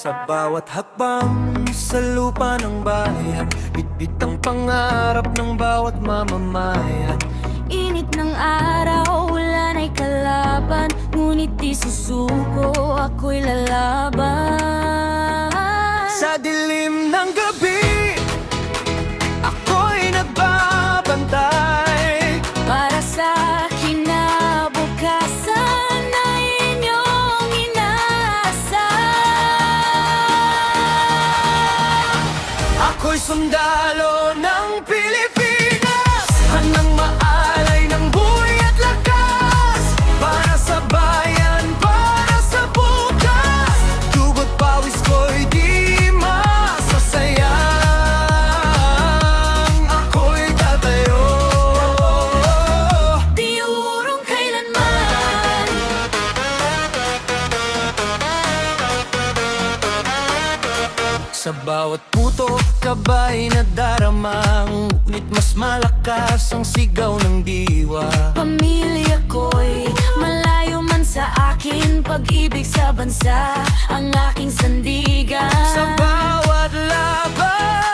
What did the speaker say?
Sa bawat hakbang sa lupa ng bayan, bitbit ang pangarap ng bawat mamamayan. Init ng araw, ulan ay kalaban, ngunit di susuko, ako'y lalaban. Sa dilim ng gabi, ako'y nagbabantay. Para sa kinabukasan na inyong inaasam. Ako'y sundalo ng Pilipinas, handang maalay ng buhay at lakas. Para sa bayan, para sa bukas, dugo't pawis ko'y di masasayang. Ako'y tatayo, Di urong kailanman. sa bawat puto, kabay na darama, ngunit mas malakas ang sigaw ng diwa. Pamilya ko'y malayo man sa akin, pag-ibig sa bansa ang aking sandigan. Sa bawat laban,